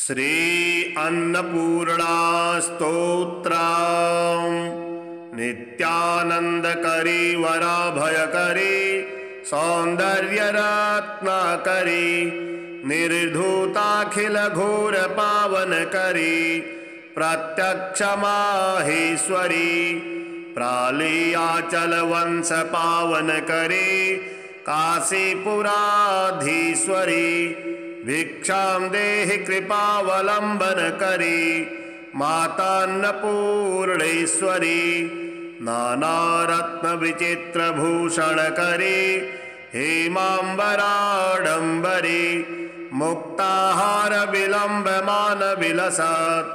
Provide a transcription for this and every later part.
श्री अन्नपूर्णा स्तोत्रम्। नित्यानंदकरी वराभयकरी सौंदर्यरत्नाकरी निर्धूताखिल घोर पावनकरी प्रत्यक्ष माहेश्वरी प्रालियाचल वंश पावनकरी काशीपुराधीश्वरी भिक्षां देहि कृपावलंबन करी मातान्नपूर्णेश्वरी नानारत्न विचित्र भूषण करी हेमांबराडंबरी मुक्ताहार विलंबमान विलसत्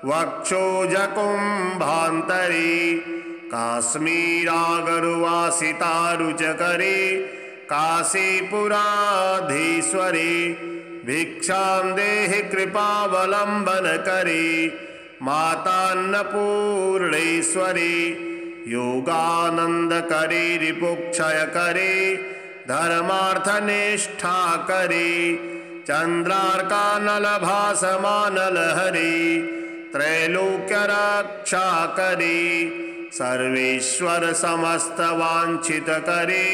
वक्षोजकुंभांतरी काश्मीरागरुवासितारुचकरी काशीपुराधीश्वरी भिक्षां देहि कृपावलंबन करी मातान्नपूर्णेश्वरी योगानंदकरी रिपुक्षयकरी धर्मार्थनिष्ठाकरी चंद्रार्कानलभासमानलहरी त्रैलोक्यरक्षाकरी सर्वेश्वर समस्त वांछितकरी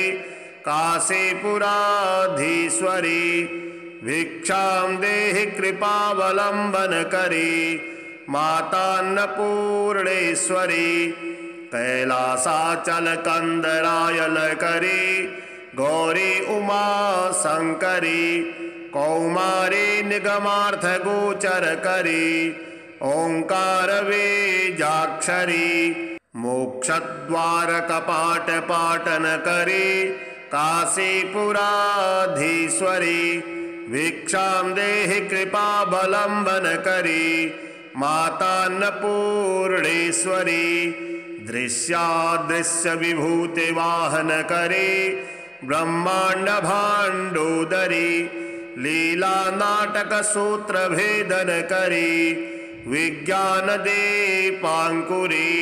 काशीपुराधीश्वरी भिक्षां देहि कृपावलंबन करी मातान्नपूर्णेश्वरी कैलासाचल कंदरायल करी गौरी उमा शंकरी कौमारी निगमार्थ गोचर करी ओंकार बीजाक्षरी मोक्षद्वार कपाट पाटन करी काशीपुराधीश्वरी भिक्षां देहि कृपावलंबन करी मातान्नपूर्णेश्वरी दृश्यादृश्य विभूति वाहन करी ब्रह्मांड भांडोदरी लीला नाटक सूत्र भेदन करी विज्ञान दीपांकुरी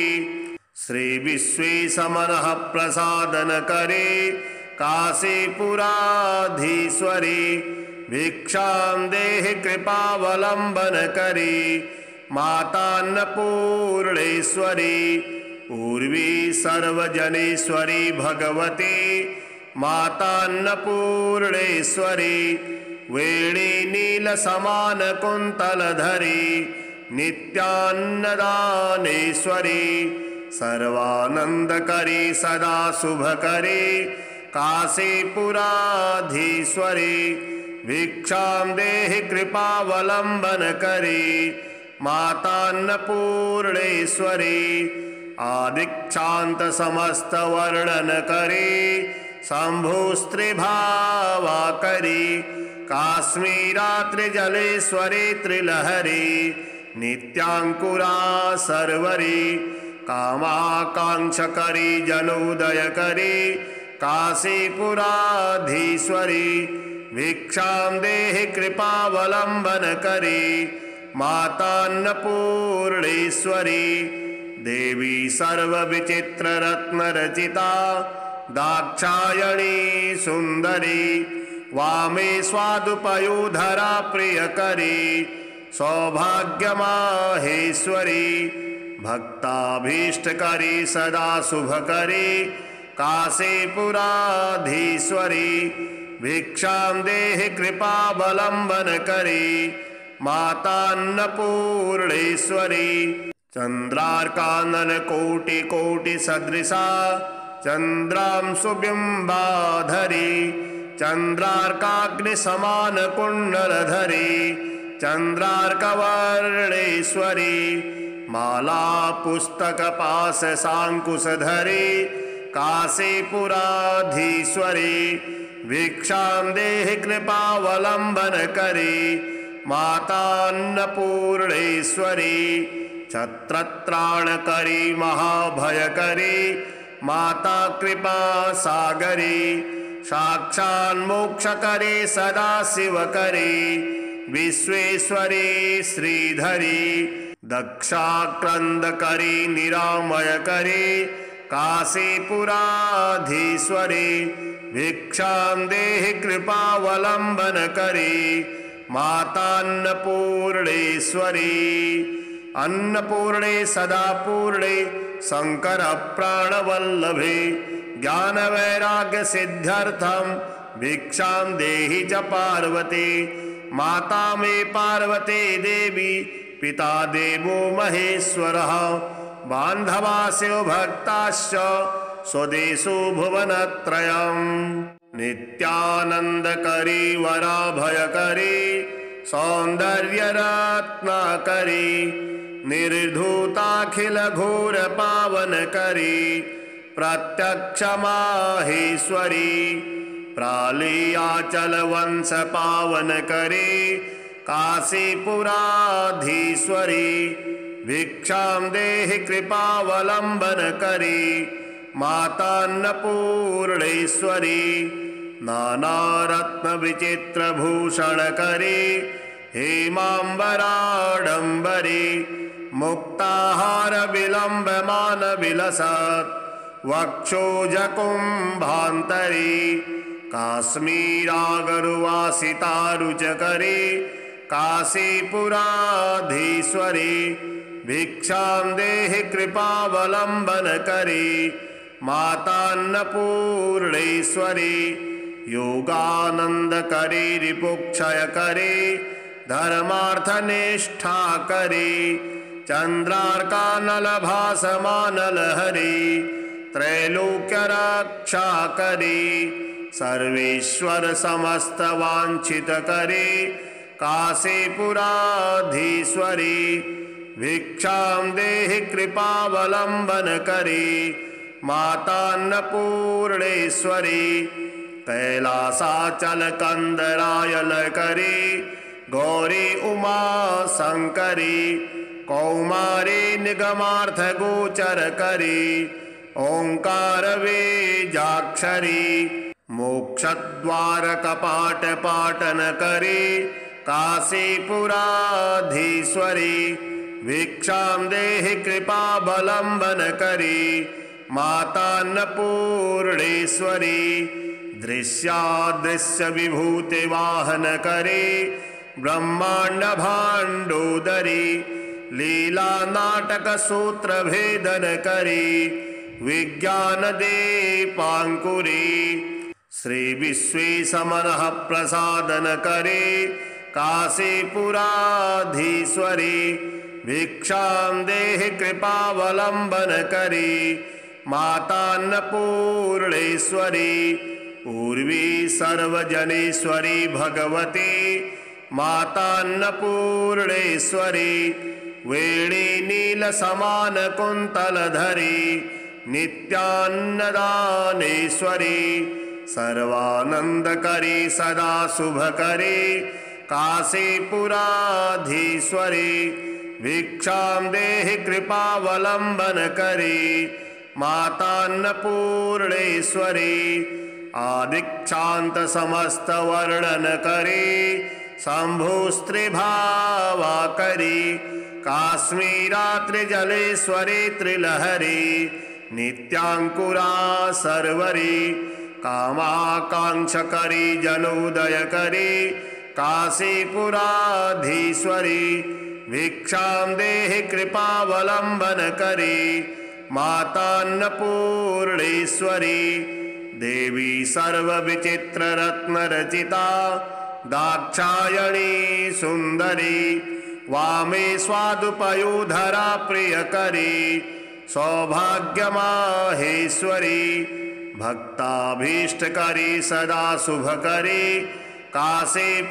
श्री विश्वेशमनः प्रसादन करी काशीपुराधीश्वरी भिक्षां देहि कृपावलंबन करी मातान्नपूर्णेश्वरी पूर्वी सर्वजनेश्वरी भगवती मातान्नपूर्णेश्वरी वेणी नील समान कुंतलधरी नित्यान्नदानेश्वरी सर्वानंदकरी सदा शुभकरी काशीपुराधीश्वरी भिक्षां देहि कृपावलंबन करी मातान्नपूर्णेश्वरी आदिक्षांत समस्त वर्णन करी शंभुस्त्रिभावा करी काश्मीरा त्रिजलेश्वरी त्रिलहरी नित्यांकुरा सर्वरी कामाकांक्षकरी जनोदय करी काशीपुराधीश्वरी भिक्षां देहि कृपावलंबन करी मातान्नपूर्णेश्वरी देवी सर्वविचित्र रत्न रचिता दाक्षायणी सुंदरी वामे स्वादुपयोधरा प्रियकरी सौभाग्यमाहेश्वरी भक्ताभीष्टकरी सदा शुभकरी काशीपुराधीश्वरी भिक्षां देहि कृपावलंबन करी मातान्नपूर्णेश्वरी चंद्रार्कानल कोटि कोटि सदृशा चंद्रांशु बिंबाधरी चंद्रार्काग्नि समान कुंडलधरी चंद्रार्कवर्णेश्वरी माला पुस्तक पास सांकुशधरी काशीपुराधीश्वरी भिक्षां देहि कृपावलंबन करी मातान्नपूर्णेश्वरी छत्रत्राणकरी महाभयकरी माता कृपा सागरी साक्षान्मोक्षकरी सदा शिवकरी विश्वेश्वरी श्रीधरी दक्षाक्रंदकरी निरामयकरी काशीपुराधीश्वरी भिक्षां देहि कृपावलंबन करी मातान्नपूर्णेश्वरी। अन्नपूर्णे सदा पूर्णे शंकर प्राणवल्लभे ज्ञानवैराग्य सिद्ध्यर्थम भिक्षां देहि च पार्वती। माता मे पार्वती देवी पिता देवो महेश्वरः बान्धवास्यो भक्ताश्च स्वदेशो भुवनत्रयम्। नित्यानन्दकरी वराभयकरी सौन्दर्यरत्नाकरी निर्धूताखिल घोर पावनकरी प्रत्यक्ष माहेश्वरी। प्रालियाचल वंश पावनकरी काशीपुराधीश्वरी भिक्षां देहि कृपावलम्बनकरी मातान्नपूर्णेश्वरी। नानारत्नविचित्रभूषणकरी हेमाम्बराडम्बरी मुक्ताहारविलम्बमानविलसत् वक्षोजकुम्भान्तरी काश्मीरागरुवासितारुचकरी काशीपुराधीश्वरी भिक्षां देहि कृपावलम्बनकरी मातान्नपूर्णेश्वरी। योगानन्दकरी रिपुक्षयकरी धर्मार्थनिष्ठाकरी चन्द्रार्कानलभासमानलहरी त्रैलोक्यरक्षाकरी सर्वेश्वर समस्तवाञ्छितकरी काशीपुराधीश्वरी भिक्षां देहि कृपावलम्बनकरी मातान्नपूर्णेश्वरी। कैलासाचलकन्दरायलकरी गौरी उमा शंकरी कौमारी निगमार्थगोचरकरी ओंकार बीजाक्षरी मोक्षद्वारकपाटपाटनकरी काशीपुराधीश्वरी भिक्षां देहि कृपावलम्बनकरी मातान्नपूर्णेश्वरी। दृश्यादृश्य विभूति वाहनकरी ब्रह्मांड भाण्डोदरी लीला नाटक सूत्र भेदनकरी विज्ञान दीपांकुरी श्री विश्वेशमनः प्रसादनकरी काशीपुराधीश्वरी भिक्षां देहि कृपावलम्बनकरी मातान्नपूर्णेश्वरी। पूर्वी सर्वजनेश्वरी भगवती मातान्नपूर्णेश्वरी वेणी नील समान कुंतलधरी नित्यान्नदानेश्वरी सर्वानंदकरी सदा शुभकरी काशीपुराधीश्वरी भिक्षां देहि कृपावलम्बनकरी मातान्नपूर्णेश्वरी। आदिक्षांत समस्त वर्णनकरी शंभुस्त्रिभावाकरी काश्मीरात्रिजलेश्वरी त्रिलहरी नित्यांकुरा सर्वरी कामाकांक्षकरी जनोदयकरी काशीपुराधीश्वरी भिक्षां देहि कृपावलम्बनकरी मातान्नपूर्णेश्वरी। देवी सर्वविचित्ररत्नरचिता दाक्षायणी सुंदरी वामे स्वादुपयोधरा प्रियकरी सौभाग्यमाहेश्वरी भक्ताभीष्टकरी सदा शुभकरी काशीपुराधीश्वरी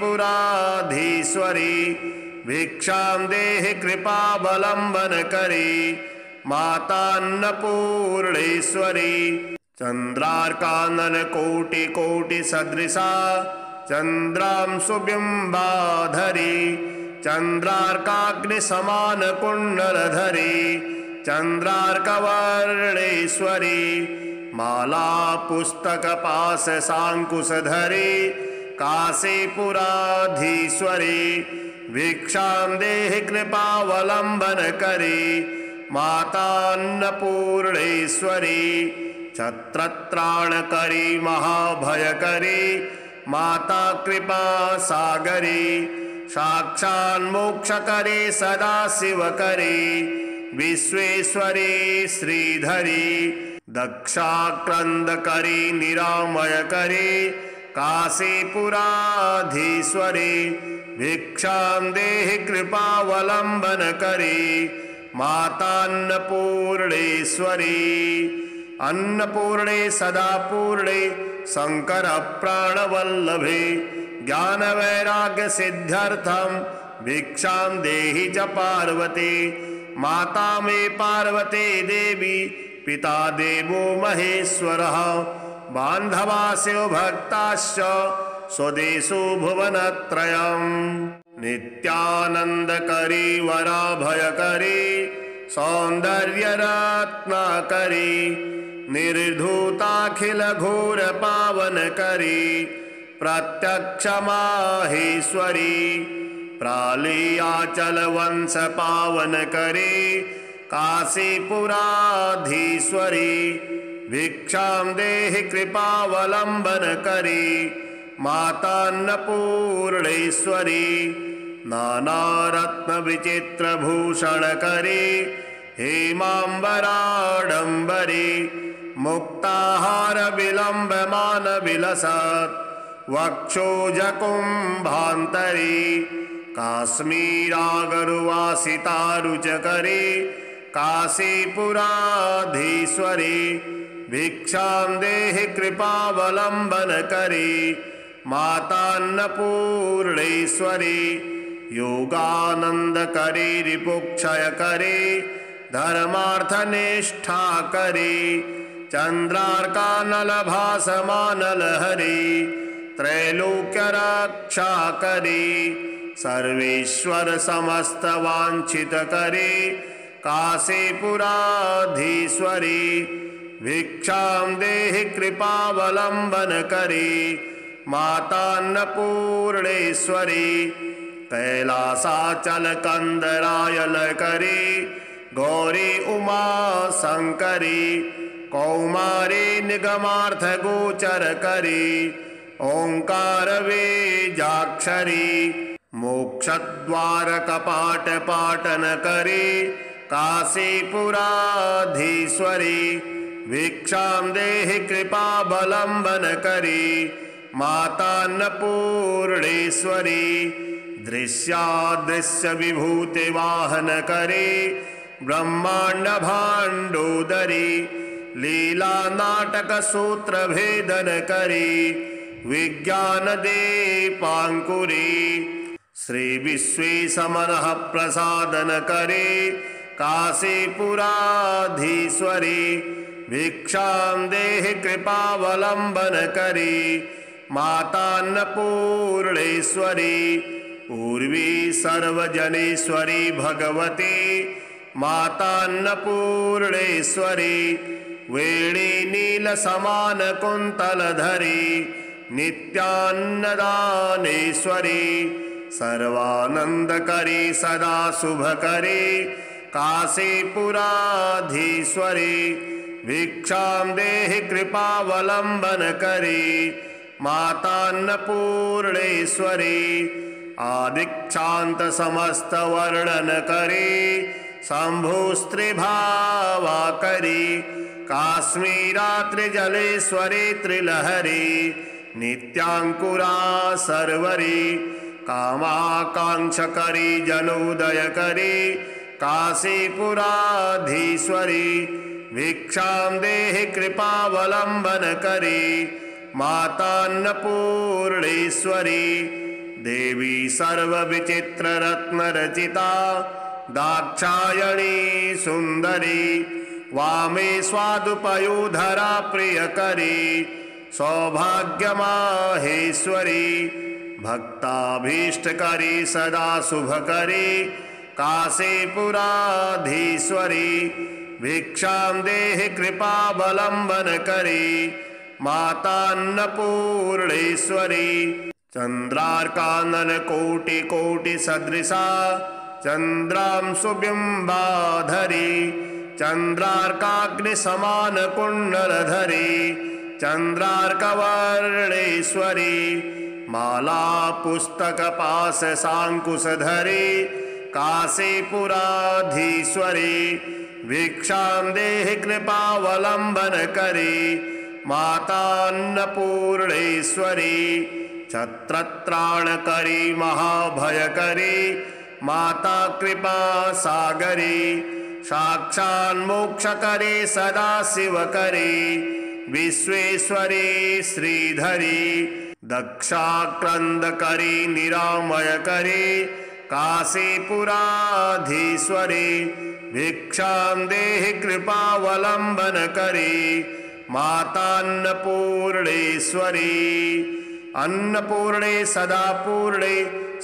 भिक्षां देहि कृपावलम्बनकरी मातान्नपूर्णेश्वरी। चंद्रार्कानलकोटि सदृशा चंद्रां सुबिम्बाधरी चंद्रार्काग्निसमानकुण्डलधरी चंद्रार्कवर्णेश्वरी माला पुस्तकपाशशाङ्कुशधरी काशीपुराधीश्वरी भिक्षां देहि कृपावलम्बनकरी मातान्नपूर्णेश्वरी। छत्रत्राणकरी महाभयकरी माता कृपा सागरी साक्षान्मोक्षकरी सदा शिवकरी विश्वेश्वरी श्रीधरी दक्षाक्रंदकरी निरामयकरी काशीपुराधीश्वरी भिक्षां देहि कृपावलंबनकरी मातान्नपूर्णेश्वरी अन्नपूर्णे सदा पूर्णे शंकर प्राणवल्लभे ज्ञान वैराग्य सिद्ध्यर्थम भिक्षां देहि च पार्वती माता मे पार्वती देवी पिता देवो महेश्वरः बान्धवास्यो भक्ताश्च स्वदेशो भुवनत्रयम् नित्यानन्दकरी वराभयकरी सौन्दर्यरत्नाकरी निर्धूताखिलघोरपावनकरी प्रत्यक्षमाहेश्वरी प्रालीयाचलवंशपावनकरी काशीपुराधीश्वरी भिक्षां देहि कृपावलंबनकरी मातान्नपूर्णेश्वरी नानारत्नविचित्रभूषणकरी हेमाम्बराडम्बरी मुक्ताहारविलम्बमानविलसत् वक्षोजकुम्भान्तरी काश्मीरागरुवासितारुचकरी काशीपुराधीश्वरी भिक्षां देहि कृपावलंबनकरी मातान्नपूर्णेश्वरी योगानंदकरी रिपुक्षयकरी धर्मार्थनिष्ठाकरी चंद्रार्कानलभासमानलहरी त्रैलोक्यरक्षाकरी सर्वेश्वर समस्तवांछितकरी काशीपुराधीश्वरी भिक्षां देहि कृपावलंबनकरी मातान्नपूर्णेश्वरी कैलासाचलकंदरायलकरी गौरी उमा शंकरी कौमारी निगमार्थगोचरकरी ओंकार बीजाक्षरी मोक्षद्वारकपाटपाटनकरी काशीपुराधीश्वरी भिक्षां देहि कृपावलंबनकरी मातान्नपूर्णेश्वरी दृश्यादृश्य विभूति वाहनकरी ब्रह्मांड भाण्डोदरी लीला नाटक सूत्र भेदनकरी विज्ञान दीपांकुरी श्री विश्वेशमनः प्रसादनकरी काशीपुराधीश्वरी भिक्षां देहि कृपावलंबनकरी मातान्नपूर्णेश्वरी पूर्वी सर्वजनेश्वरी भगवती मातान्नपूर्णेश्वरी वेणी नील समान कुंतलधरी नित्यान्नदानेश्वरी सर्वानंदकरी सदा शुभकरी काशीपुराधीश्वरी भिक्षां देहि कृपावलंबनकरी मातान्नपूर्णेश्वरी आदिक्षांत समस्त वर्णनकरी शंभुस्त्रिभावाकरी काश्मीरात्रिजलेश्वरी त्रिलहरी नित्यांकुरा सर्वरी कामाकांक्षकरी जनोदयकरी काशीपुराधीश्वरी भिक्षां देहि कृपावलंबनकरी मातान्नपूर्णेश्वरी देवी सर्वविचित्ररत्नरचिता दाक्षायणी सुंदरी वामे स्वादुपयोधरा प्रियकरी सौभाग्यमाहेश्वरी भक्ताभीष्टकरी सदा शुभकरी काशीपुराधीश्वरी भिक्षां देहि कृपावलंबनकरी मातान्नपूर्णेश्वरी चंद्रार्कानलकोटि सदृशा चंद्रांशुबिंबाधरी चंद्रार्काग्निसमानकुण्डलधरी चंद्रार्कवर्णेश्वरी माला पुस्तक पास सांकुशधरी काशीपुराधीश्वरी भिक्षां देहि कृपावलंबन करी मातान्नपूर्णेश्वरी छत्रत्राणकरी महाभयकरी माता कृपा सागरी साक्षान्मोक्षकरी सदा शिवकरी विश्वेश्वरी श्रीधरी दक्षाक्रंदकरी निरामयकरी काशीपुराधीश्वरी भिक्षां देहि कृपावलंबन करी मातान्नपूर्णेश्वरी अन्नपूर्णे सदा पूर्णे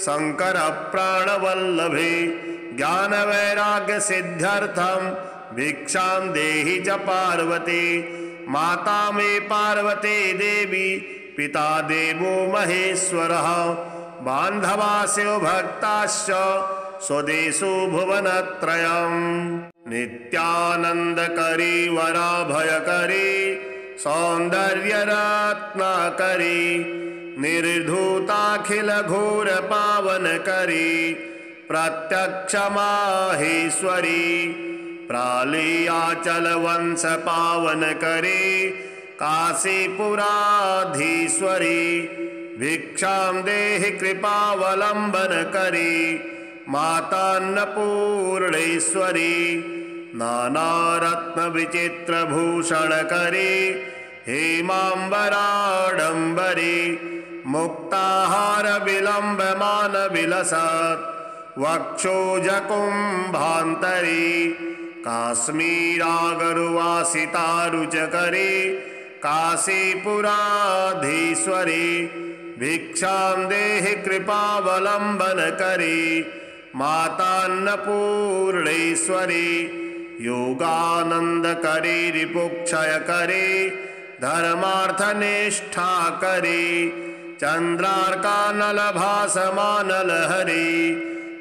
शंकर प्राणवल्लभे ज्ञान वैराग्य सिद्ध्यर्थम भिक्षां देहि च पार्वती माता मे पार्वती देवी पिता देवो महेश्वरः बान्धवास्यो भक्ताश्च स्वदेशो भुवनत्रयम् नित्यानन्दकरी वराभयकरी सौन्दर्यरत्नाकरी निर्धूताखिल घोर पावनकरी प्रत्यक्ष माहेश्वरी प्रालियाचल वंश पावनकरी काशीपुराधीश्वरी भिक्षां देहि कृपावलंबन करी मातान्नपूर्णेश्वरी नानारत्न विचित्र भूषण करी हेमांबराडंबरी मुक्ताहार विलंबमान विलसत् वक्षोजकुंभांतरी काश्मीरागरुवासितारुचकरी काशीपुराधीश्वरी भिक्षां देहि कृपावलंबन करी मातान्नपूर्णेश्वरी योगानंदकरी रिपुक्षयकरी धर्मार्थनिष्ठाकरी चंद्रार्कानलभासमानलहरी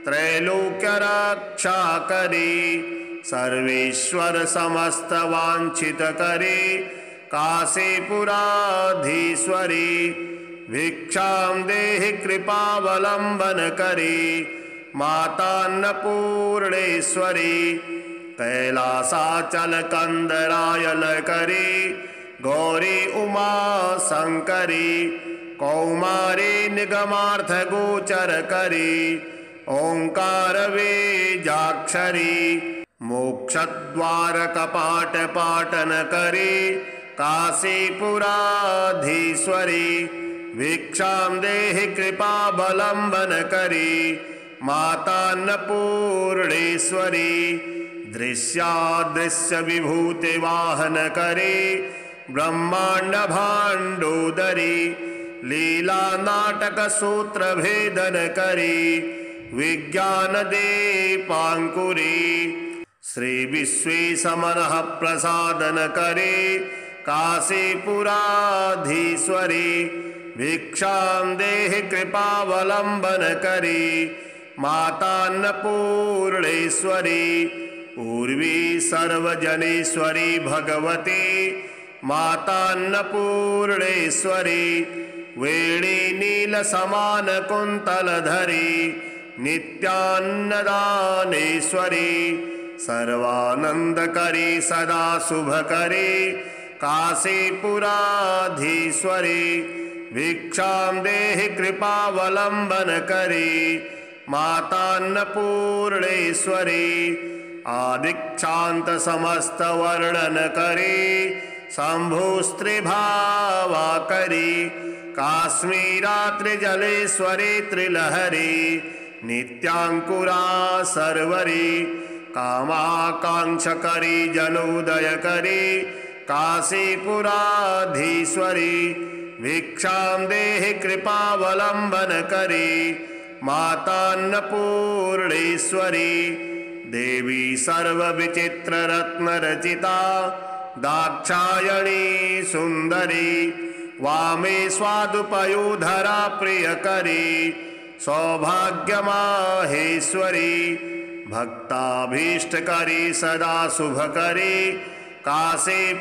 त्रैलोक्यरक्षाकरी सर्वेश्वर समस्त वांछितकरी काशीपुराधीश्वरी भिक्षां देहि कृपावलंबन करी मातान्नपूर्णेश्वरी कैलासाचल कंदरायलकरी गौरी उमा शंकरी कौमारी निगमार्थ गोचर करी ओंकार बीजाक्षरी मोक्षद्वार कपाट पाटन करी काशीपुराधीश्वरी भिक्षां देहि कृपावलंबन करी मातान्नपूर्णेश्वरी दृश्यादृश्य विभूति वाहन करी ब्रह्मांड भांडोदरी लीला नाटक सूत्र भेदन करी विज्ञान दीपांकुरी श्री विश्वेशमनः प्रसादन करी काशीपुराधीश्वरी भिक्षां देहि कृपावलंबन करी मातान्नपूर्णेश्वरी पूर्वी सर्वजनेश्वरी भगवती मातान्नपूर्णेश्वरी वेणी नील समान कुंतलधरी नित्यान्नदानेश्वरी सर्वानंदकरी सदा शुभकरी काशीपुराधीश्वरी भिक्षां देहि कृपावलंबन करी मातान्नपूर्णेश्वरी आदिक्षांत समस्त वर्णन करी शंभुस्त्रिभावा करी काश्मीरात्रिजलेश्वरी त्रिलहरी नित्यांकुरा सर्वरी कामाकांक्षकरी जनोदय करी काशीपुराधीश्वरी भिक्षां देहि कृपावलंबन करी मातान्नपूर्णेश्वरी देवी सर्वविचित्र रत्न रचिता दाक्षायणी सुंदरी वामे स्वादुपयोधरा प्रियकरी सौभाग्य माहेश्वरी भक्ताभीष्टकरी सदा शुभकरी काशीपुराधीश्वरी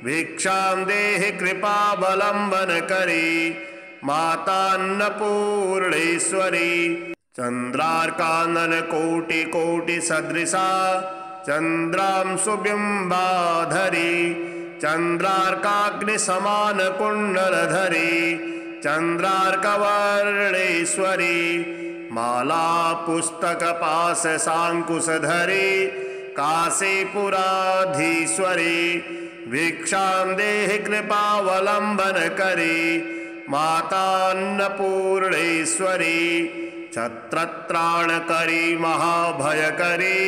भिक्षां देहि कृपावलम्बनकरी मातान्नपूर्णेश्वरी चन्द्रार्काननकोटिकोटिसदृशा चन्द्रांशुबिम्बाधरी चन्द्रार्काग्निसमानकुण्डलधरी चन्द्रार्कवर्णेश्वरी माला पुस्तकपाशशाङ्कुशधरी काशीपुराधीश्वरी भिक्षां देहि कृपावलम्बनकरी मातान्नपूर्णेश्वरी छत्रत्राणकरी महाभयकरी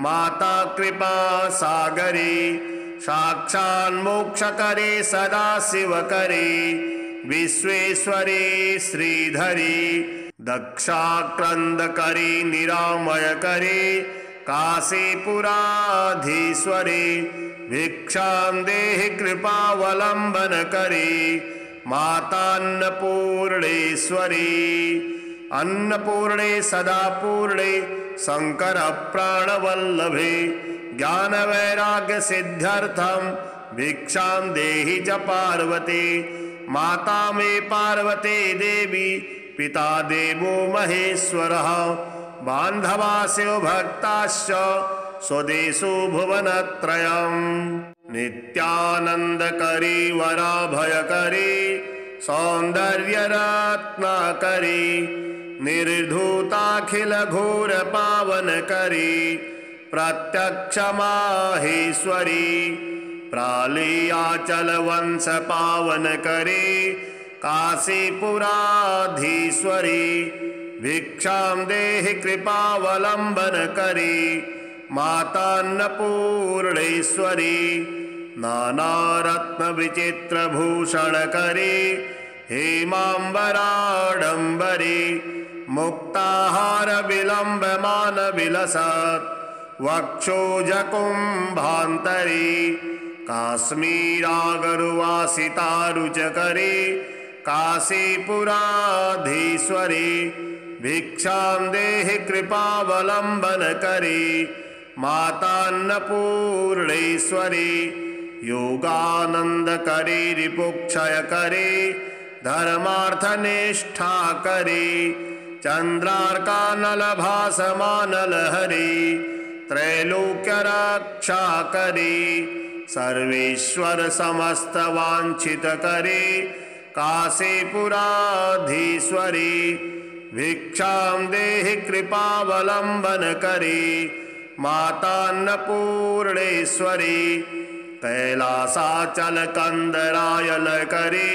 माता कृपा सागरी साक्षान्मोक्षकरी सदाशिवकरी विश्वेश्वरी श्रीधरी दक्षाक्रन्दकरी निरामयकरी काशीपुराधीश्वरी भिक्षां देहि कृपावलम्बनकरी मातान्नपूर्णेश्वरी अन्नपूर्णे सदा पूर्णे शंकर प्राणवल्लभे ज्ञानवैराग्य सिद्ध्यर्थं भिक्षां देहि च पार्वती माता मे पार्वती देवी पिता देवो महेश्वरः बान्धवास्यो भक्ताश्च स्वदेशो भुवनत्रयम् नित्यानन्दकरी वराभयकरी सौन्दर्यरत्नाकरी निर्धूताखिलघोरपावनकरी प्रत्यक्षमाहेश्वरी प्रालीयाचलवंशपावनकरी काशीपुराधीश्वरी भिक्षां देहि कृपावलम्बनकरी मातान्नपूर्णेश्वरी नानारत्नविचित्रभूषणकरी हेमाम्बराडम्बरी मुक्ताहारविलम्बमानविलसत् वक्षोजकुम्भान्तरी काश्मीरागरुवासितारुचकरी काशीपुराधीश्वरी भिक्षां देहि कृपावलम्बनकरी मातान्नपूर्णेश्वरी योगानन्दकरी रिपुक्षयकरी धर्मार्थनिष्ठाकरी चन्द्रार्कानलभासमानलहरी त्रैलोक्यरक्षाकरी सर्वेश्वर समस्तवाञ्छितकरी काशीपुराधीश्वरी भिक्षां देहि कृपावलम्बनकरी मातान्नपूर्णेश्वरी कैलासाचलकन्दरायलकरी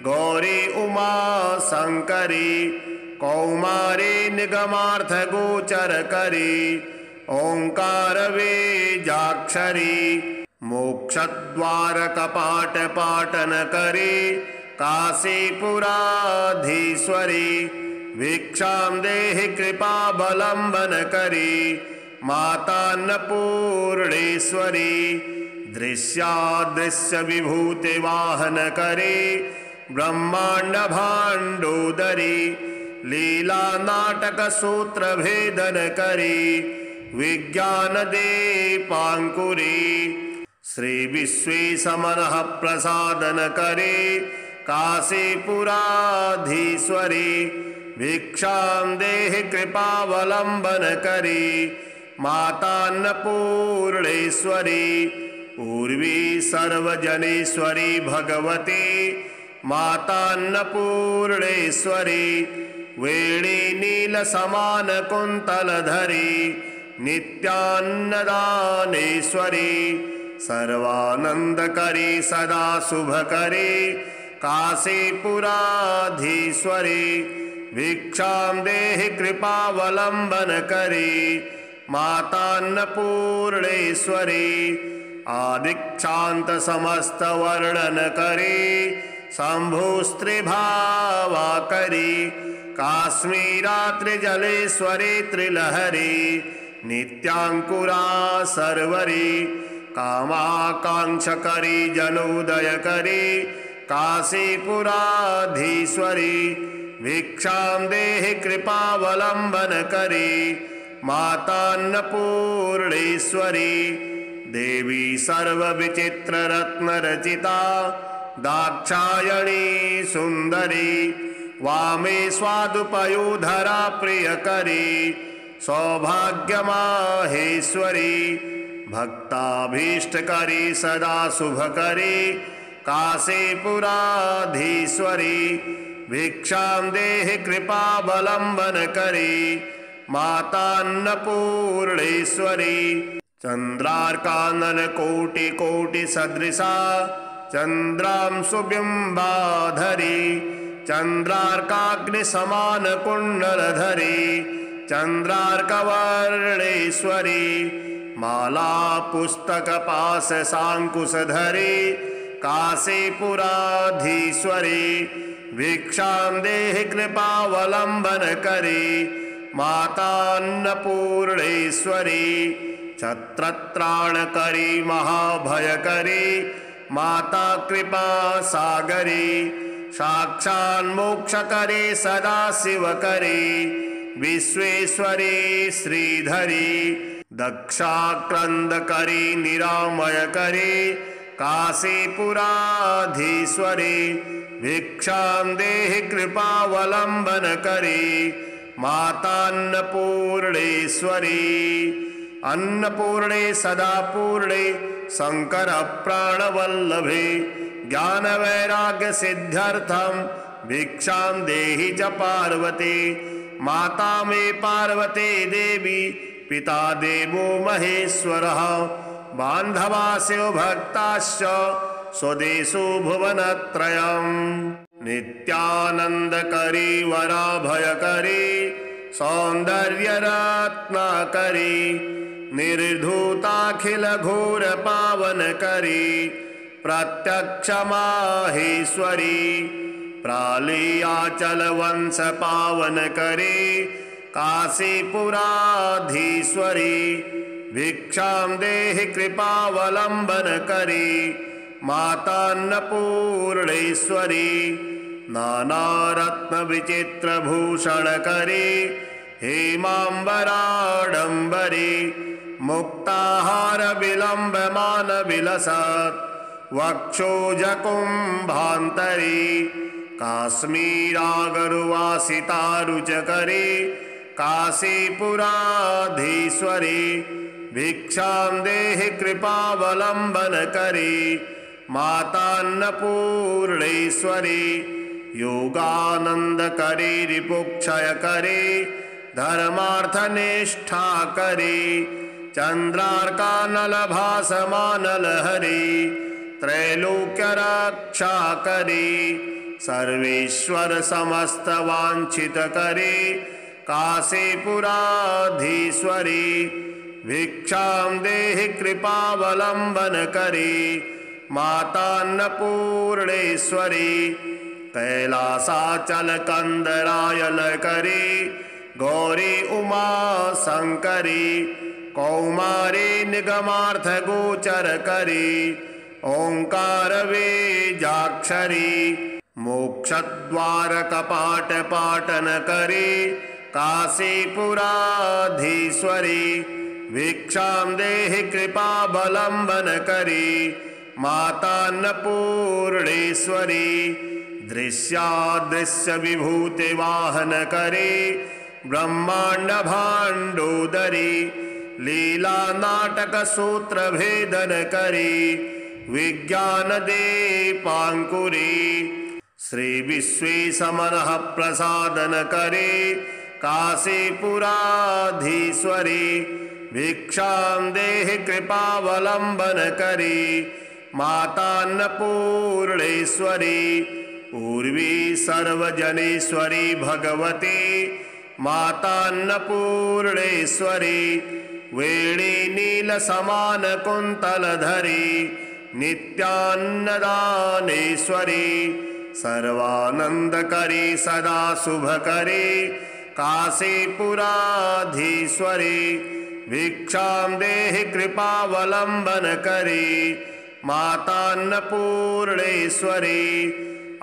गौरी उमा शंकरी कौमारी निगमार्थगोचरकरी ओंकार बीजाक्षरी मोक्षद्वारकपाटपाटनकरी काशीपुराधीश्वरी भिक्षां देहि कृपावलम्बनकरी मातान्नपूर्णेश्वरी दृश्यादृश्यविभूतिवाहनकरी ब्रह्माण्डभाण्डोदरी लीलानाटकसूत्रभेदनकरी विज्ञानदीपाङ्कुरी श्रीविश्वेशमनः प्रसादनकरी काशीपुराधीश्वरी भिक्षां देहि कृपावलम्बनकरी मातान्नपूर्णेश्वरी पूर्वी सर्वजनेश्वरी भगवती मातान्नपूर्णेश्वरी वेणी नीलसमानकुन्तलधरी नित्यान्नदानेश्वरी सर्वानन्दकरी सदा शुभकरी काशीपुराधीश्वरी भिक्षां देहि कृपावलम्बनकरी मातान्नपूर्णेश्वरी आदिक्षान्त समस्तवर्णनकरी शम्भुस्त्रिभावाकरी काश्मीरात्रिजलेश्वरी त्रिलहरी नित्याङ्कुरा सर्वरी कामाकाङ्क्षकरी जनोदयकरी काशीपुराधीश्वरी भिक्षां देहि कृपावलम्बनकरी मातान्नपूर्णेश्वरी देवी सर्वविचित्ररत्नरचिता दाक्षायणी सुन्दरी वामे स्वादुपयोधरा प्रियकरी सौभाग्यमाहेश्वरी भक्ताभीष्टकरी सदा शुभकरी काशीपुराधीश्वरी भिक्षां देहि कृपावलम्बनकरी मातान्नपूर्णेश्वरी चन्द्रार्काननकोटिकोटिसदृशा चन्द्रांशुबिम्बाधरी चन्द्रार्काग्निसमानकुण्डलधरी चन्द्रार्कवर्णेश्वरी मालापुस्तकपाशशाङ्कुशधरी काशीपुराधीश्वरी भिक्षां देहि कृपावलम्बनकरी मातान्नपूर्णेश्वरी छत्रत्राणकरी महाभयकरी माता कृपा सागरी साक्षान्मोक्षकरी सदा शिवकरी विश्वेश्वरी श्रीधरी दक्षाक्रंदकरी निरामयकरी काशीपुराधीश्वरी भिक्षां देहि कृपावलम्बनकरी मातान्नपूर्णेश्वरी अन्नपूर्णे सदा पूर्णे शंकर प्राणवल्लभे ज्ञानवैराग्य सिद्ध्यर्थम भिक्षां देहि च पार्वती माता मे पार्वती देवी पिता देवो महेश्वरः बान्धवास्यो भक्ताश्च स्वदेशो भुवनत्रयम् नित्यानन्दकरी वराभयकरी सौन्दर्यरत्नाकरी निर्धूताखिलघोरपावनकरी प्रत्यक्षमाहेश्वरी प्रालीयाचलवंशपावनकरी काशीपुराधीश्वरी भिक्षां देहि कृपावलम्बनकरी मातान्नपूर्णेश्वरी नानारत्नविचित्रभूषणकरी हेमाम्बराडम्बरी मुक्ताहारविलम्बमानविलसत् वक्षोजकुम्भान्तरी काश्मीरागरुवासितारुचकरी काशीपुराधीश्वरी भिक्षां देहि कृपावलम्बनकरी मातान्नपूर्णेश्वरी योगानन्दकरी रिपुक्षयकरी धर्मार्थनिष्ठाकरी चन्द्रार्कानलभासमानलहरी त्रैलोक्यरक्षाकरी सर्वेश्वर समस्तवाञ्छितकरी काशीपुराधीश्वरी भिक्षां देहि कृपावलम्बनकरी मातान्नपूर्णेश्वरी कैलासाचलकन्दरायलकरी गौरी उमा शंकरी कौमारी निगमार्थगोचरकरी ओंकार बीजाक्षरी मोक्षद्वारकपाटपाटनकरी काशीपुराधीश्वरी भिक्षां देहि कृपावलम्बनकरी मातान्नपूर्णेश्वरी दृश्यादृश्यविभूतिवाहनकरी ब्रह्माण्डभाण्डोदरी लीलानाटकसूत्रभेदनकरी विज्ञानदीपाङ्कुरी श्रीविश्वेशमनः प्रसादनकरी काशीपुराधीश्वरी भिक्षां देहि कृपावलम्बनकरी मातान्नपूर्णेश्वरी पूर्वी सर्वजनेश्वरी भगवती मातान्नपूर्णेश्वरी वेणी नीलसमानकुन्तलधरी नित्यान्नदानेश्वरी सर्वानन्दकरी सदा शुभकरी काशीपुराधीश्वरी भिक्षां देहि कृपावलम्बनकरी मातान्नपूर्णेश्वरी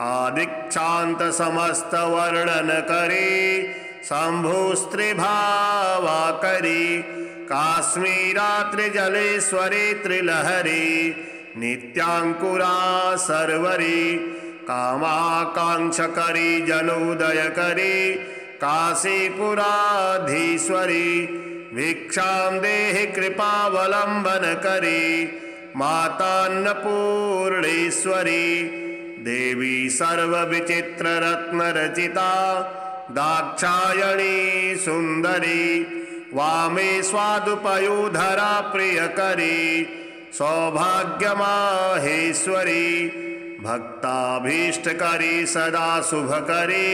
आदिक्षान्त समस्तवर्णनकरी शम्भुस्त्रिभावाकरी काश्मीरात्रिजलेश्वरी त्रिलहरी नित्यांकुरा सर्वरी कामाकांक्षकरी जनोदयकरी काशीपुराधीश्वरी भिक्षां देहि कृपावलम्बनकरी मातान्नपूर्णेश्वरी देवी सर्वविचित्ररत्नरचिता दाक्षायणी सुन्दरी वामे स्वादुपयोधरा प्रियकरी सौभाग्यमाहेश्वरी भक्ताभीष्टकरी सदा शुभकरी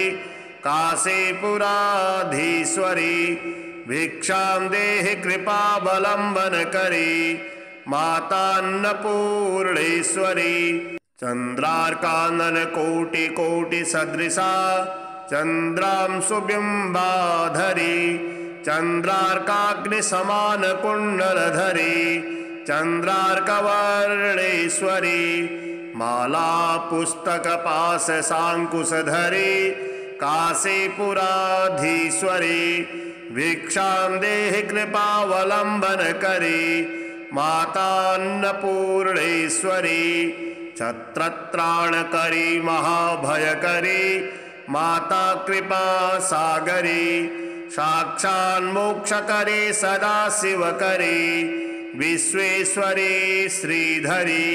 काशीपुराधीश्वरी भिक्षां देहि कृपावलम्बनकरी मातान्नपूर्णेश्वरी चन्द्रार्काननकोटिकोटिसदृशा चन्द्रांशुबिम्बाधरी चन्द्रार्काग्निसमानकुण्डलधरी चन्द्रार्कवर्णेश्वरी माला पुस्तकपाशशाङ्कुशधरी काशीपुराधीश्वरी भिक्षां देहि कृपावलम्बनकरी मातान्नपूर्णेश्वरी छत्रत्राणकरी महाभयकरी माता कृपा सागरी साक्षान्मोक्षकरी सदा शिवकरी विश्वेश्वरी श्रीधरी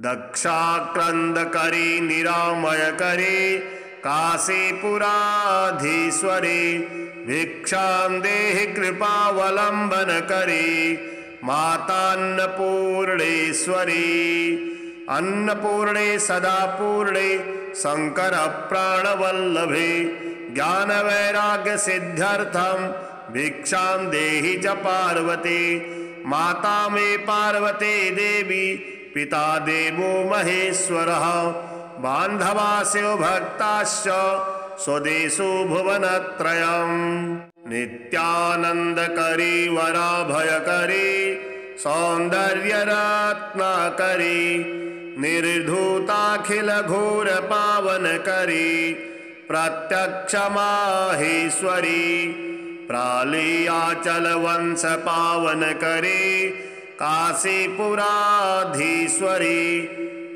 दक्षाक्रंदकरी निरामयकरी काशीपुराधीश्वरी भिक्षां देहि कृपावलम्बनकरी मातान्नपूर्णेश्वरी अन्नपूर्णे सदा पूर्णे शंकर प्राणवल्लभे ज्ञानवैराग्य सिद्ध्यर्थं भिक्षां देहि च पार्वती माता मे पार्वती देवी पिता देवो महेश्वरः बान्धवास्यो भक्ताश्च स्वदेशो भुवनत्रयम् नित्यानन्दकरी वराभयकरी सौन्दर्यरत्नाकरी निर्धूताखिलघोरपावनकरी प्रत्यक्षमाहेश्वरी प्रालीयाचलवंशपावनकरी काशीपुराधीश्वरी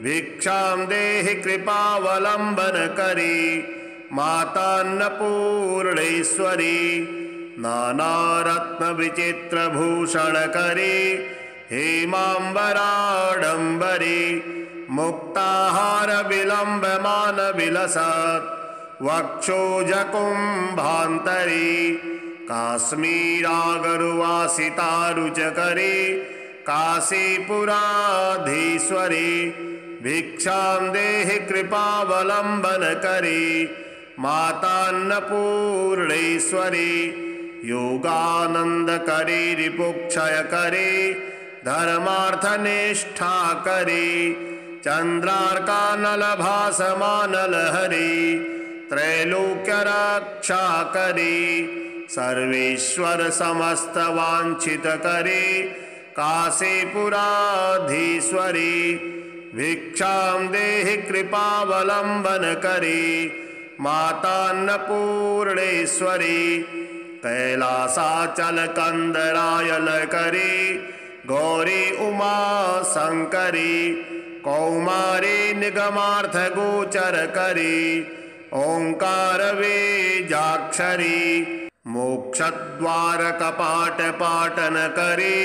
भिक्षां देहि कृपावलम्बनकरी मातान्नपूर्णेश्वरी नानारत्नविचित्रभूषणकरी हेमाम्बराडम्बरी मुक्ताहारविलम्बमानविलसत् वक्षोजकुम्भान्तरी काश्मीरागरुवासितारुचकरी काशीपुराधीश्वरी भिक्षां देहि कृपावलम्बनकरी मातान्नपूर्णेश्वरी योगानन्दकरी रिपुक्षयकरी धर्मार्थनिष्ठाकरी चन्द्रार्कानलभासमानलहरी त्रैलोक्यरक्षाकरी सर्वेश्वर समस्तवाञ्छितकरी काशीपुराधीश्वरी भिक्षां देहि कृपावलम्बनकरी मातान्नपूर्णेश्वरी कैलासाचलकन्दरायलकरी गौरी उमा शंकरी कौमारी निगमार्थगोचरकरी ओंकार बीजाक्षरी मोक्षद्वारकपाटपाटनकरी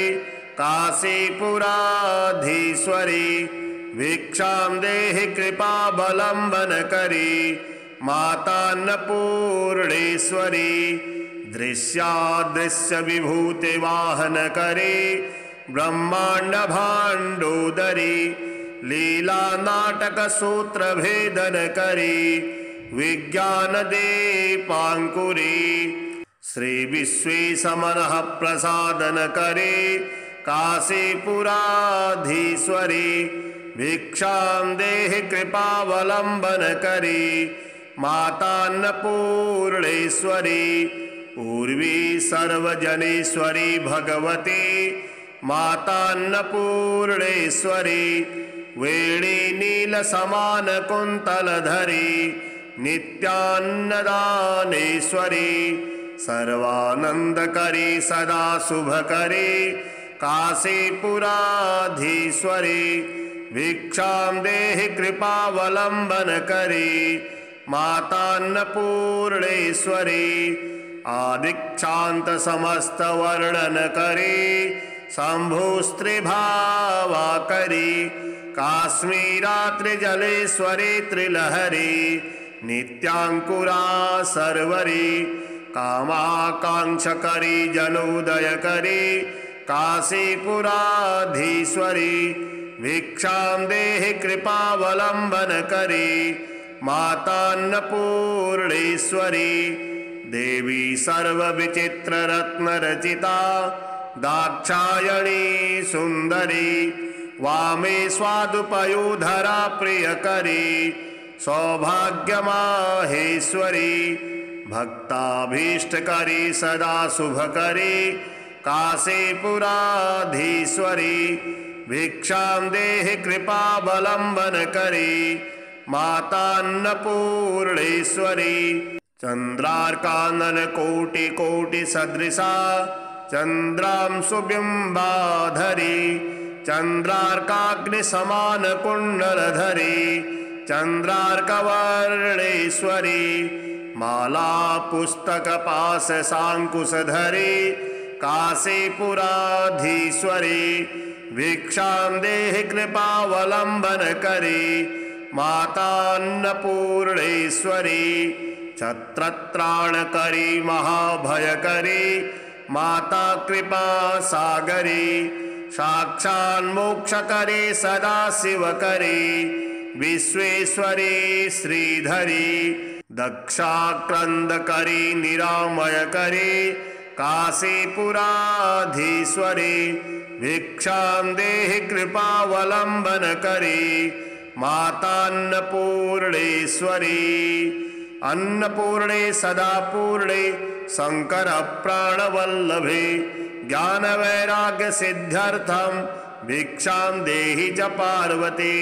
काशीपुराधीश्वरी भिक्षां देहि कृपावलम्बनकरी मातान्नपूर्णेश्वरी दृश्यादृश्यविभूतिवाहनकरी ब्रह्माण्डभाण्डोदरी लीलानाटकसूत्रभेदनकरी विज्ञानदीपाङ्कुरी श्रीविश्वेशमनः प्रसादनकरी काशीपुराधीश्वरी भिक्षां देहि कृपावलम्बनकरी मातान्नपूर्णेश्वरी पूर्वी सर्वजनेश्वरी भगवती मातान्नपूर्णेश्वरी वेणी नीलसमानकुन्तलधरी नित्यान्नदानेश्वरी सर्वानंदकरी सदा शुभकरी काशीपुराधीश्वरी भिक्षां देहि कृपावलंबनकरी मातान्नपूर्णेश्वरी आदिक्षांत समस्त वर्णनकरी शंभुस्त्रिभावाकरी काश्मीरात्रिजलेश्वरी त्रिलहरी नित्यांकुरा सर्वरी कामाकांक्षकरी जनोदयकरी काशीपुराधीश्वरी भिक्षां देहि कृपावलंबनकरी मातान्नपूर्णेश्वरी देवी सर्वविचित्ररत्नरचिता दाक्षायणी सुंदरी वामे स्वादुपयोधरा प्रियकरी सौभाग्यमाहेश्वरी भक्ताभीष्टकरी सदा शुभकरी काशीपुराधीश्वरी भिक्षां देहि कृपावलंबनकरी मातान्नपूर्णेश्वरी चंद्रार्काननकोटिकोटिसदृशा चंद्रांशुबिंबाधरी चंद्रार्काग्निसमानकुण्डलधरी चंद्रार्कवर्णेश्वरी माला पुस्तकपाशशाङ्कुशधरी काशीपुराधीश्वरी भिक्षां देहि कृपावलंबनकरी मातान्नपूर्णेश्वरी छत्रत्राणकरी महाभयकरी माता कृपा सागरी साक्षान्मोक्षकरी सदा शिवकरी विश्वेश्वरी श्रीधरी दक्षाक्रंदकरी निरामयकरी काशीपुराधीश्वरी भिक्षां देहि कृपावलंबनकरी मातान्नपूर्णेश्वरी अन्नपूर्णे सदा पूर्णे शंकर प्राणवल्लभे ज्ञान वैराग्य सिद्ध्यर्थम भिक्षां देहि च पार्वती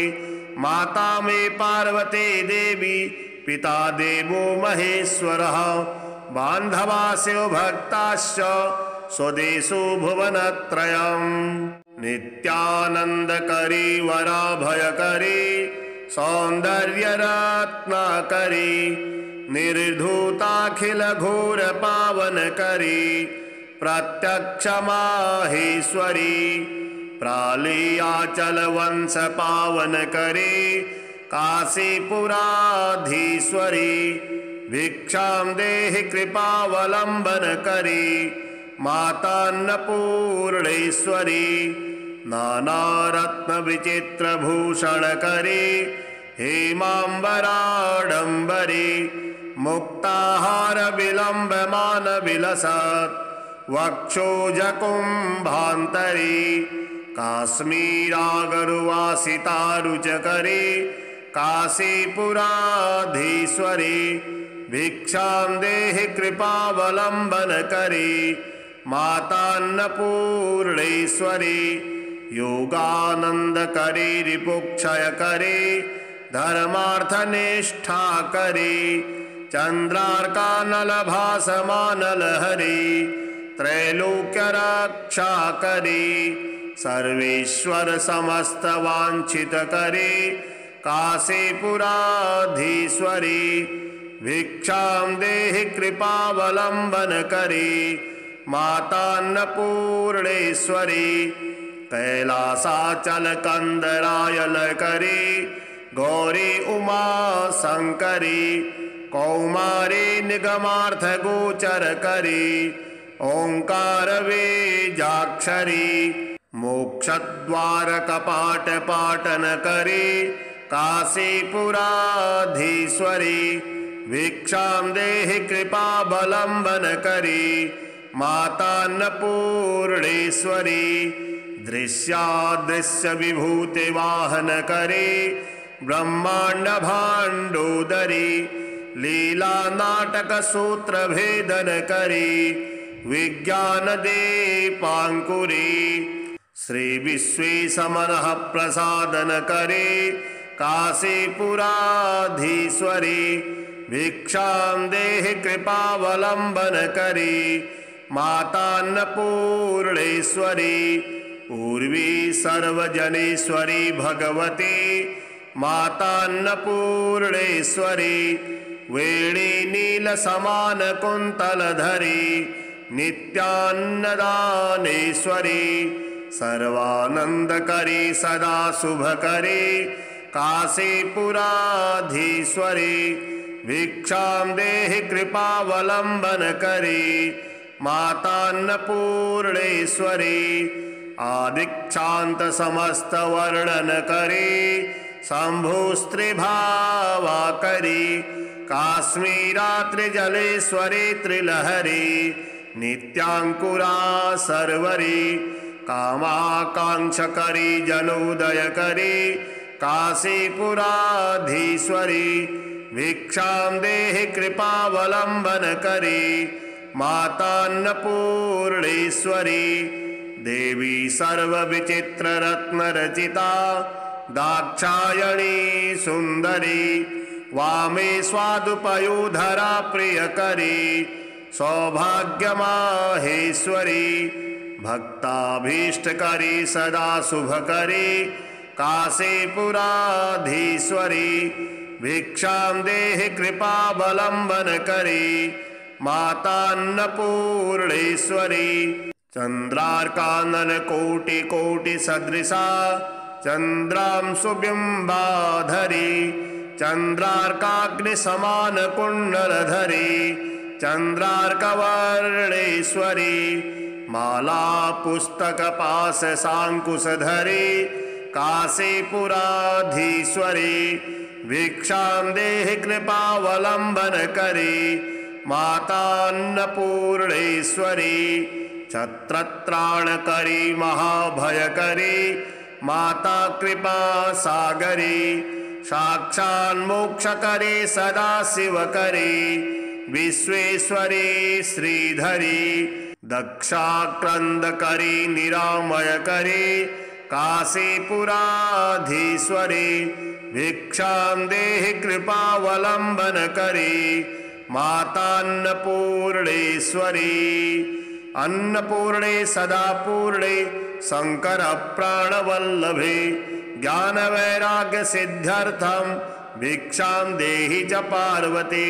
माता मे पार्वती देवी पिता देवो महेश्वरः बान्धवास्यो भक्ताश्च स्वदेशो भुवनत्रयम् नित्यानंदकरी वराभयकरी सौंदर्यरत्नाकरी निर्धूताखिल घोर पावनकरी प्रत्यक्ष माहेश्वरी प्रालियाचल वंश पावनकरी काशीपुराधीश्वरी भिक्षां देहि कृपावलंबनकरी मातान्नपूर्णेश्वरी नानारत्न विचित्रभूषणकरी हेमांबराडंबरी मुक्ताहार विलंबमान विलसत् वक्षोजकुंभांतरी काश्मीरागरुवासितारुचकरी काशीपुराधीश्वरी भिक्षां देहि कृपावलंबनकरी मातान्नपूर्णेश्वरी योगानंदकरी रिपुक्षयकरी धर्मार्थनिष्ठाकरी चंद्रार्कानलभासमानलहरी त्रैलोक्यरक्षाकरी सर्वेश्वर समस्तवांछितकरी काशीपुराधीश्वरी भिक्षां देहि कृपावलंबनकरी मातान्नपूर्णेश्वरी कैलासाचलकंदरायलकरी गौरी उमा शंकरी कौमारी निगमार्थ गोचर करी ओंकार वेजाक्षरी मोक्षद्वार कपाट पाटन करी काशीपुराधीश्वरी भिक्षां देहि कृपावलंबनकरी मातान्नपूर्णेश्वरी दृश्यादृश्य विभूति वाहनकरी ब्रह्मांड भाण्डोदरी लीला नाटक सूत्र भेदन करी विज्ञान दीपांकुरी श्री विश्वेशमनः प्रसादन करी काशीपुराधीश्वरी भिक्षां देहि कृपावलंबन करी मातान्नपूर्णेश्वरी पूर्वी सर्वजनेश्वरी भगवती मातान्नपूर्णेश्वरी वेणी नील समान कुंतलधरी नित्यान्नदानेश्वरी सर्वानंदकरी सदा शुभकरी काशीपुराधीश्वरी भिक्षां देहि कृपावलंबन करी मातान्नपूर्णेश्वरी आदिक्षांत समस्त वर्णन करी शंभुस्त्रिभावा करी काश्मीरा त्रिजलेश्वरी त्रिलहरी नित्यांकुरा सर्वरी कामाकांक्षकरी जनोदय करी काशीपुराधीश्वरी भिक्षां देहि कृपावलंबन करी मातान्नपूर्णेश्वरी देवी सर्वविचित्र रत्न रचिता दाक्षायणी सुंदरी वामे स्वादुपयोधरा प्रियकरी सौभाग्यमाहेश्वरी भक्ताभीष्टकरी सदा शुभकरी काशीपुराधीश्वरी भिक्षां देहि कृपावलंबन करी मातान्नपूर्णेश्वरी चंद्रार्कानन कोटि कोटि सदृशा चंद्रां सुबिंबाधरी चंद्रार्काग्नि समान कुंडलधरी चंद्रार्कवर्णेश्वरी माला पुस्तक पास सांकुशधरी काशीपुराधीश्वरी भिक्षां देहि कृपावलंबन करी मातान्नपूर्णेश्वरी छत्रत्राणकरी महाभयकरी माता कृपा सागरी साक्षान्मोक्षकरी सदा शिवकरी विश्वेश्वरी श्रीधरी दक्षाक्रंदकरी निरामयकरी काशीपुराधीश्वरी भिक्षां देहि कृपावलंबन करी मातान्नपूर्णेश्वरी अन्नपूर्णे सदा पूर्णे शंकर प्राणवल्लभे ज्ञान वैराग्य सिद्ध्यर्थम भिक्षां देहि च पार्वती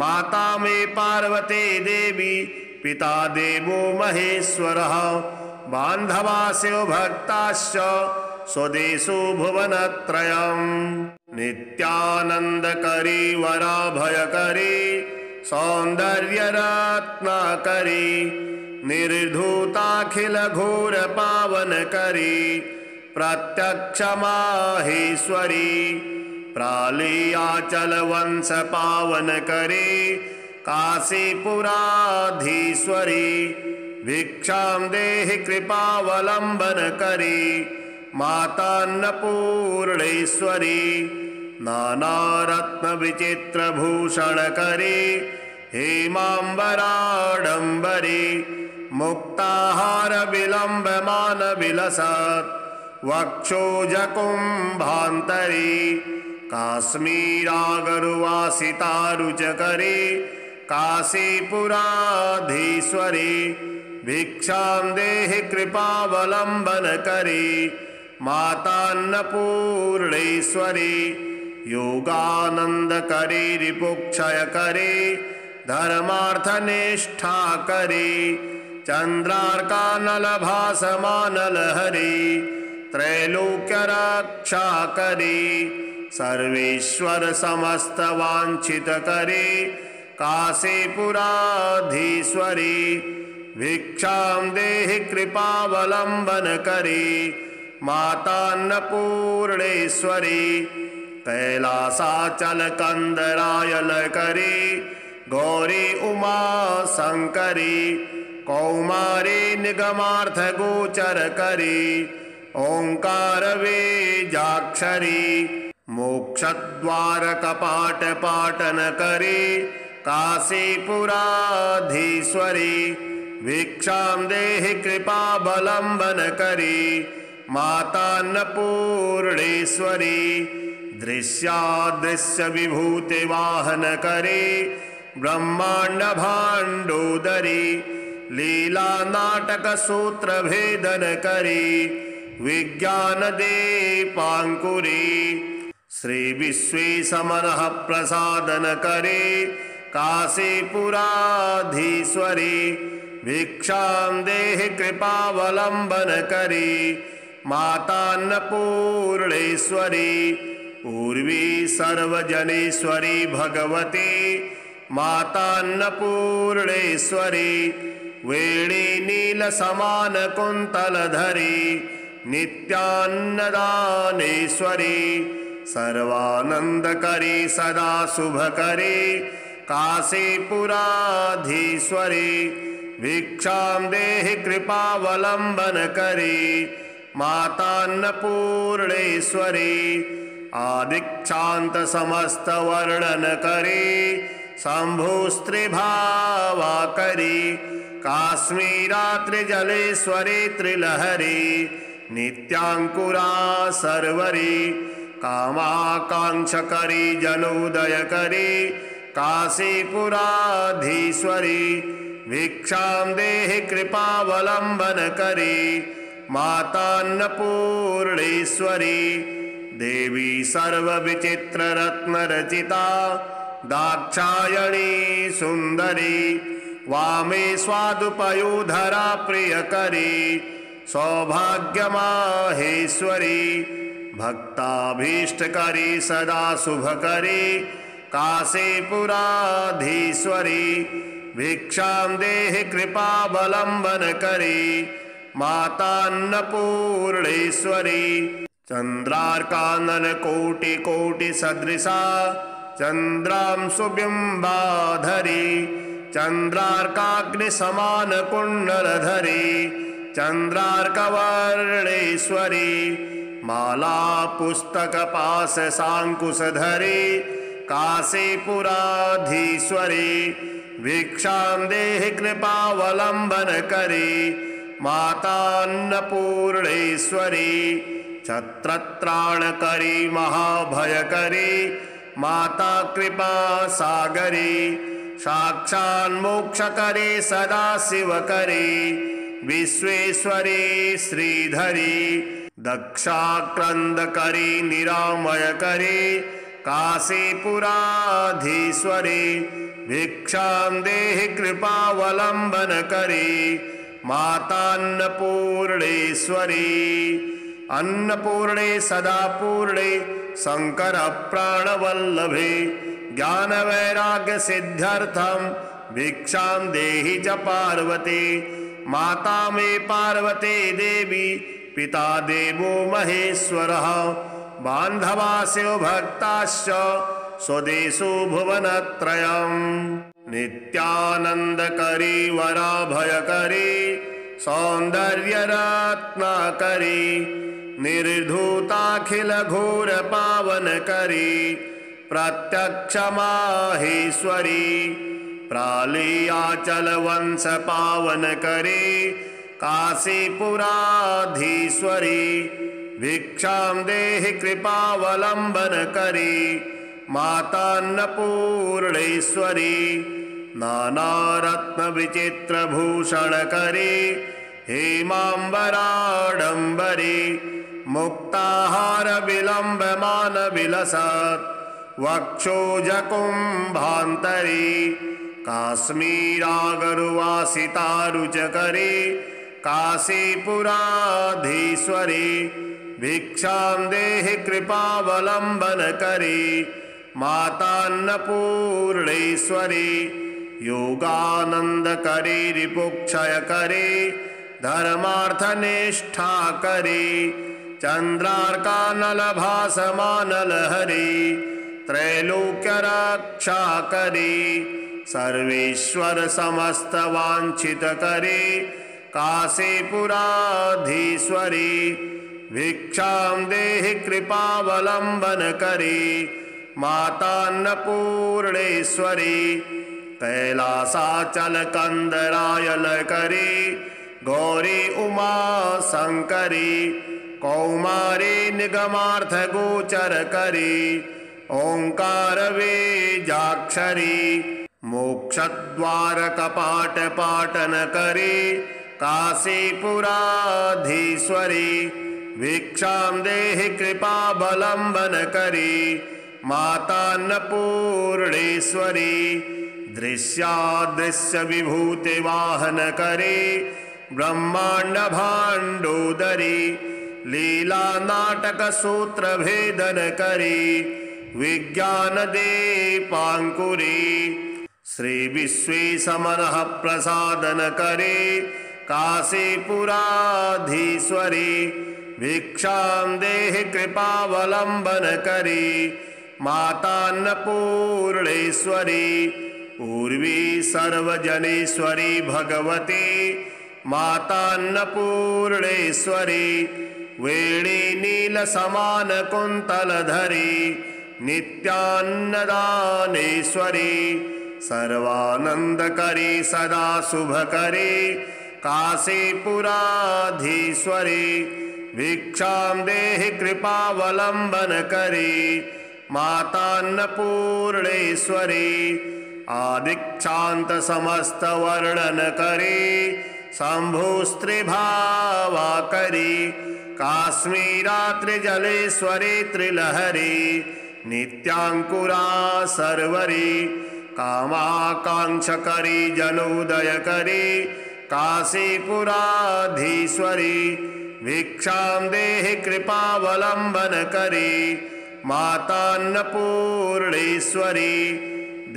माता मे पार्वती देवी पिता देवो महेश्वरः बान्धवास्यो भक्ताश्च स्वदेशो भुवनत्रयम् नित्यानंदकरी वराभयकरी सौंदर्यरत्नाकरी निर्धूताखिल घोर पावनकरी प्रत्यक्ष माहेश्वरी प्रालियाचल वंश पावनकरी काशीपुराधीश्वरी भिक्षां देहि कृपावलंबन करी मातान्नपूर्णेश्वरी नानारत्न विचित्र भूषण करी हेमांबराडंबरी मुक्ताहार विलंबमान विलसत् वक्षोजकुंभांतरी काश्मीरागरुवासितारुचकरी काशीपुराधीश्वरी भिक्षां देहि कृपावलंबन करी मातान्नपूर्णेश्वरी योगानंदकरी रिपुक्षयकरी धर्मार्थनिष्ठा करी चंद्रार्कानलभासमानलहरी त्रैलोक्य रक्षा करी सर्वेश्वर समस्त वांछित करी काशीपुराधीश्वरी भिक्षां देहि कृपावलंबन करी मातान्नपूर्णेश्वरी कैलासाचल कंदरायल करी गौरी उमा शंकरी कौमारी निगमार्थ गोचर करी ओंकार वेजाक्षरी मोक्षद्वार कपाट पाटन करी काशीपुराधीश्वरी भिक्षां देहि कृपावलंबन करी मातान्नपूर्णेश्वरी दृश्यादृश्य विभूति वाहन करे ब्रह्मांड भांडोदरी लीला नाटक सूत्र भेदन करी विज्ञान दीपांकुरी श्री विश्वेशमनः प्रसादन करे काशीपुराधीश्वरी भिक्षां देहि कृपावलंबन करी मातान्नपूर्णेश्वरी पूर्वी सर्वजनेश्वरी भगवती मातान्नपूर्णेश्वरी वेणी नील समान कुंतलधरी नित्यान्नदानेश्वरी सर्वानंदकरी सदा शुभकरी काशीपुराधीश्वरी भिक्षां देहि कृपावलंबन करी मातान्नपूर्णेश्वरी आदिक्षांत समस्त वर्णन करी शंभुस्त्रिभावा करी काश्मीरात्रिजलेश्वरी त्रिलहरी नित्यांकुरा सर्वरी कामाकांक्षकरी जनोदय करी काशीपुराधीश्वरी भिक्षां देहि कृपावलंबन करी मातान्नपूर्णेश्वरी देवी सर्वविचित्र रत्न रचिता दाक्षायणी सुंदरी वामे स्वादुपयोधरा प्रियकरी सौभाग्यमाहेश्वरी भक्ताभीष्टकरी सदा शुभकरी काशीपुराधीश्वरी भिक्षां देहि कृपावलंबन करी मातान्नपूर्णेश्वरी चंद्रार्कानन कोटि कोटि सदृशा चंद्रां सुबिंबाधरी चंद्रार्काग्नि समान कुंडलधरी चंद्रार्कवर्णेश्वरी माला पुस्तक पास सांकुशधरी काशीपुराधीश्वरी भिक्षां देहि कृपावलंबन करी मातान्नपूर्णेश्वरी छत्रत्राणकरी महाभयकरी माता कृपा सागरी साक्षान्मोक्षकरी सदा शिवकरी विश्वेश्वरी श्रीधरी दक्षाक्रंदकरी निरामयकरी काशीपुराधीश्वरी भिक्षां देहि कृपावलंबन करी मातान्नपूर्णेश्वरी अन्नपूर्णे सदा पूर्णे शंकर प्राणवल्लभे ज्ञान वैराग्य सिद्ध्यर्थम भिक्षां देहि च पार्वती माता मे पार्वती देवी पिता देवो महेश्वरः बान्धवास्यो भक्ताश्च स्वदेशो भुवनत्रयम् नित्यानंदकरी वराभयकरी सौंदर्यरत्नाकरी निर्धूताखिल घोर पावनकरी प्रत्यक्ष माहेश्वरी प्रालियाचल वंश पावनकरी काशीपुराधीश्वरी भिक्षां देहि कृपावलंबन करी मातान्नपूर्णेश्वरी नानारत्न विचित्र भूषण करी हेमांबराडंबरी मुक्ताहार विलंबमान विलसत् वक्षोजकुंभांतरी काश्मीरागरुवासितारुचकरी काशीपुराधीश्वरी भिक्षां देहि कृपावलंबन करी मातान्नपूर्णेश्वरी योगानंदकरी रिपुक्षयकरी धर्मार्थनिष्ठाकरी चंद्रार्कानलभासमानलहरी त्रैलोक्यरक्षाकरी सर्वेश्वर समस्त वांछितकरी काशीपुराधीश्वरी भिक्षां देहि कृपावलंबन करी मातान्नपूर्णेश्वरी कैलासाचल कंदरायल करी गौरी उमा शंकरी कौमारी निगमार्थ गोचर करी ओंकार बीजाक्षरी मोक्षद्वार कपाट पाटन करी काशीपुराधीश्वरी भिक्षां देहि कृपावलंबन करी मातान्नपूर्णेश्वरी दृश्यादृश्य विभूति वाहन करी ब्रह्मांड भांडोदरी लीला नाटक सूत्र भेदन करी विज्ञान दीपांकुरी श्री विश्वेशमनः प्रसादन करी काशीपुराधीश्वरी भिक्षां देहि कृपावलंबन करी मातान्नपूर्णेश्वरी पूर्वी सर्वजनेश्वरी भगवती मातान्नपूर्णेश्वरी वेणी नील समान कुंतलधरी नित्यान्नदानेश्वरी सर्वानंदकरी सदा शुभकरी काशीपुराधीश्वरी भिक्षां देहि कृपावलंबन करी मातान्नपूर्णेश्वरी आदिक्षांत समस्त वर्णन करी शंभुस्त्रिभावा करी काश्मीरा त्रिजलेश्वरी त्रिलहरी नित्यांकुरा सर्वरी कामाकांक्षकरी जनोदय करी काशीपुराधीश्वरी भिक्षां देहि कृपावलंबन करी मातान्नपूर्णेश्वरी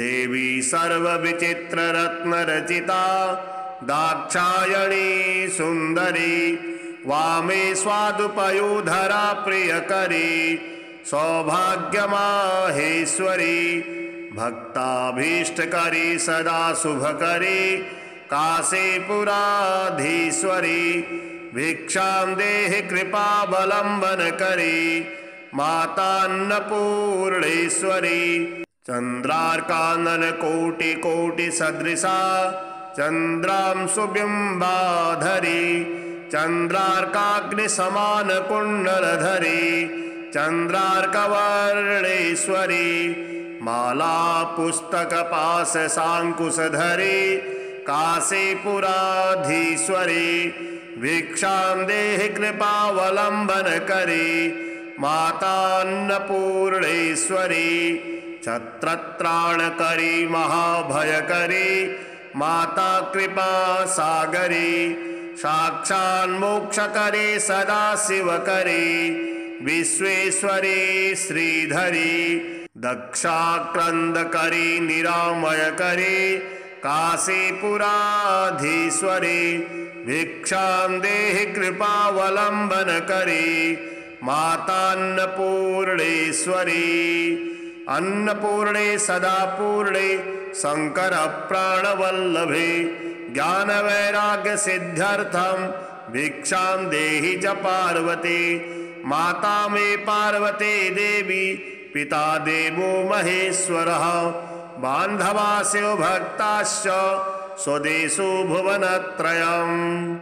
देवी सर्वविचित्र रत्न रचिता दाक्षायणी सुंदरी वामे स्वादुपयोधरा प्रियकरी सौभाग्यमाहेश्वरी भक्ताभीष्टकरी सदा शुभकरी काशीपुराधीश्वरी भिक्षां देहि कृपावलंबन करी मातान्नपूर्णेश्वरी चंद्रार्कानन कोटि कोटि सदृशा चंद्रां सुबिंबाधरी चंद्रार्काग्नि समान कुंडलधरी चंद्रार्कवर्णेश्वरी माला पुस्तक पास सांकुशधरी काशीपुराधीश्वरी भिक्षां देहि कृपावलंबन करी मातान्नपूर्णेश्वरी छत्रत्राणकरी महाभयकरी माता कृपा सागरी साक्षान्मोक्षकरी सदा शिवकरी विश्वेश्वरी श्रीधरी दक्षाक्रंदकरी निरामयकरी काशीपुराधीश्वरी भिक्षां देहि कृपावलंबन करी मातान्नपूर्णेश्वरी अन्नपूर्णे सदा पूर्णे शंकर प्राणवल्लभे ज्ञान वैराग्य सिद्ध्यर्थम भिक्षां देहि च पार्वती माता मे पार्वती देवी पिता देवो महेश्वरः बान्धवास्यो भक्ताश्च स्वदेशो भुवनत्रयम्।